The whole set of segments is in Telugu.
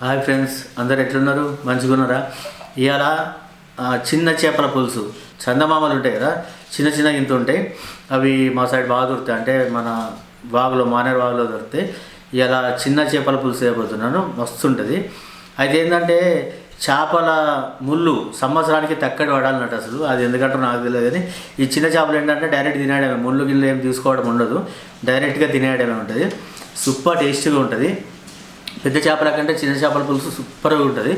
హాయ్ ఫ్రెండ్స్, అందరు ఎట్లున్నారు? మంచిగా ఉన్నారా? ఇవాళ చిన్న చేపల పులుసు, చందమామలు ఉంటాయి కదా, చిన్న చిన్న ఇంత ఉంటాయి. అవి మా సైడ్ బాగా దొరుకుతాయి, అంటే మన వాగులో, మానేరు వాగులో దొరుకుతాయి. ఇలా చిన్న చేపల పులుసు వేయబోతున్నాను, మస్తు ఉంటుంది. అయితే ఏంటంటే చేపల ముళ్ళు సంవత్సరానికి తక్కడి పడాలన్నట్టు. అసలు అది ఎందుకంటే నాకు తెలియదు, కానీ ఈ చిన్న చేపలు ఏంటంటే డైరెక్ట్ తినేయడమే, ముళ్ళు గిళ్ళు ఏం తీసుకోవడం ఉండదు, డైరెక్ట్గా తినేయడమే ఉంటుంది. సూపర్ టేస్టీగా ఉంటుంది. పెద్ద చేపల కంటే చిన్న చేపల పులుసు సూపర్గా ఉంటుంది.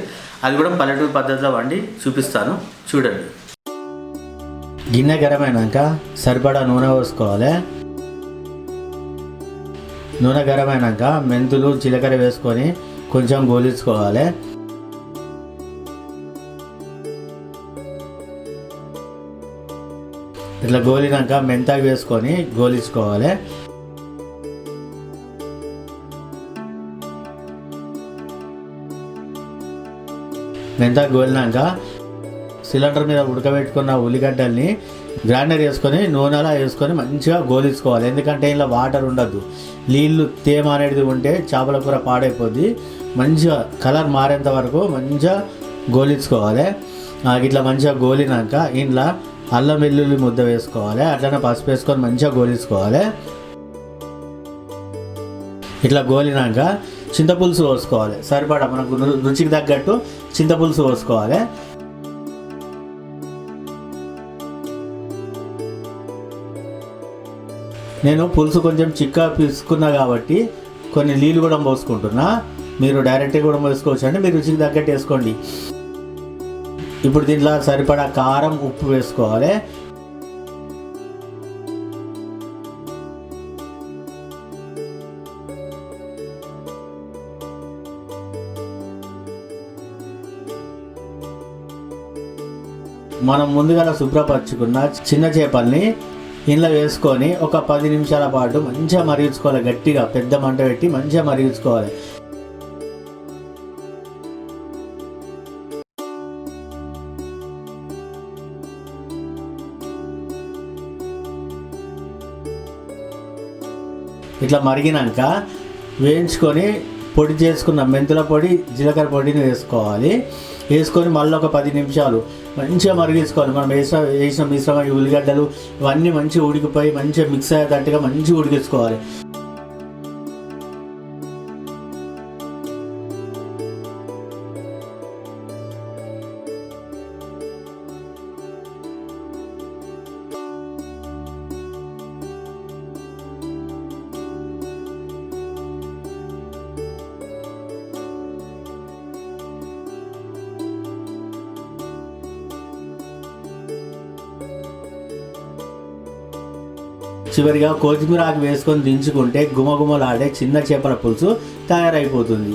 అది కూడా పల్లెటూరు పద్ధతిలో వండి చూపిస్తాను, చూడండి. గిన్నె గరమైనాక సరిపడా నూనె పోసుకోవాలి. నూనె గరమైనాక మెంతులు, జీలకర్ర వేసుకొని కొంచెం గోలించుకోవాలి. ఇట్లా గోలినాక మెంతాకు వేసుకొని గోలించుకోవాలి. మెంతాకు గోలినాక సిలిండర్ మీద ఉడకబెట్టుకున్న ఉల్లిగడ్డల్ని గ్రైండర్ వేసుకొని నూనెలా వేసుకొని మంచిగా గోలించుకోవాలి. ఎందుకంటే ఇలా వాటర్ ఉండద్దు, నీళ్ళు తేమ అనేది ఉంటే చేపల కూర పాడైపోద్ది. మంచిగా కలర్ మారేంత వరకు మంచిగా గోలించుకోవాలి. ఇట్లా మంచిగా గోలినాక ఇంట్లో అల్లం వెల్లుల్లి ముద్ద వేసుకోవాలి. అట్లనే పసుపు వేసుకొని మంచిగా గోలించుకోవాలి. ఇట్లా గోలినాక చింతపులుసు పోసుకోవాలి. సరిపడా మనకు రుచికి తగ్గట్టు చింతపులుసు పోసుకోవాలి. నేను పులుసు కొంచెం చిక్కగా పిసుకున్నా కాబట్టి కొన్ని నీళ్ళు కూడా పోసుకుంటున్నా. మీరు డైరెక్ట్గా కూడా వేసుకోవచ్చు, అంటే మీరు రుచికి తగ్గట్టు వేసుకోండి. ఇప్పుడు దీంట్లో సరిపడా కారం, ఉప్పు వేసుకోవాలి. మనం ముందుగా శుభ్రపరచుకున్న చిన్న చేపల్ని ఇంట్లో వేసుకొని ఒక 10 నిమిషాల పాటు మంచిగా మరిగించుకోవాలి. గట్టిగా పెద్ద మంట పెట్టి మంచిగా మరిగించుకోవాలి. ఇట్లా మరిగినాక వేయించుకొని పొడి చేసుకున్న మెంతుల పొడి, జీలకర్ర పొడిని వేసుకోవాలి. వేసుకొని మళ్ళీ ఒక 10 నిమిషాలు మంచిగా మరిగించుకోవాలి. మనం వేసిన మిశ్రమ ఉల్లిగడ్డలు ఇవన్నీ మంచిగా ఉడికిపోయి మంచిగా మిక్స్ అయ్యేటట్టుగా మంచిగా ఉడికించుకోవాలి. చివరిగా కొత్తిమీర ఆకు వేసుకొని దించుకుంటే గుమగుమలాడే చిన్న చేపల పులుసు తయారైపోతుంది.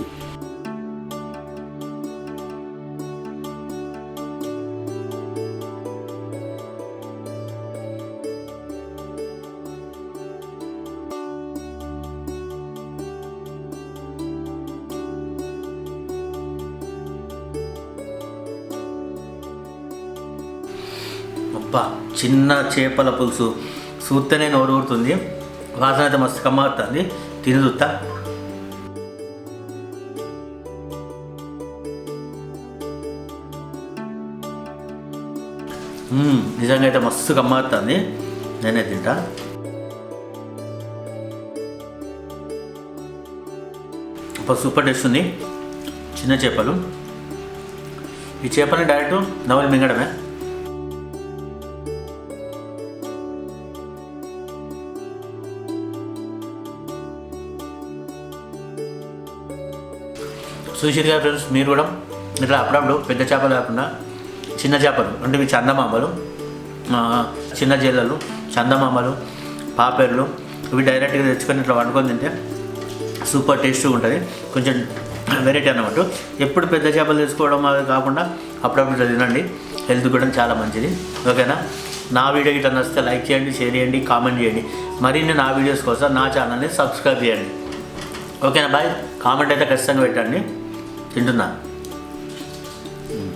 అబ్బా, చిన్న చేపల పులుసు చూస్తేనే నోరు ఊరుతుంది. వాసన అయితే మస్తు కమ్మవుతుంది. తిని చూస్తా. నిజంగా అయితే మస్తు కమ్మవుతుంది. నేనే తింటా. సూపర్ టేస్ట్ ఉంది. చిన్న చేపలు, ఈ చేపలని డైరెక్ట్ నవలి మింగడమే. చూసిగా ఫ్రెండ్స్, మీరు కూడా ఇట్లా అప్పుడప్పుడు పెద్ద చేపలు కాకుండా చిన్న చేపలు, అంటే ఇవి చందమామలు, చిన్న జేళ్ళలు, చందమామలు, పాపేర్లు, ఇవి డైరెక్ట్గా తెచ్చుకొని ఇట్లా వండుకొని తింటే సూపర్ టేస్ట్గా ఉంటుంది. కొంచెం వెరైటీ అన్నమాట. ఎప్పుడు పెద్ద చేపలు తెచ్చుకోవడం అది కాకుండా అప్పుడప్పుడు ఇట్లా తినండి, హెల్త్ కూడా చాలా మంచిది. ఓకేనా? నా వీడియో ఇట్లా నచ్చితే లైక్ చేయండి, షేర్ చేయండి, కామెంట్ చేయండి. మరిన్ని నా వీడియోస్ కోసం నా ఛానల్ని సబ్స్క్రైబ్ చేయండి. ఓకేనా? బాయ్. కామెంట్ అయితే ఖచ్చితంగా పెట్టండి. తింటున్నా.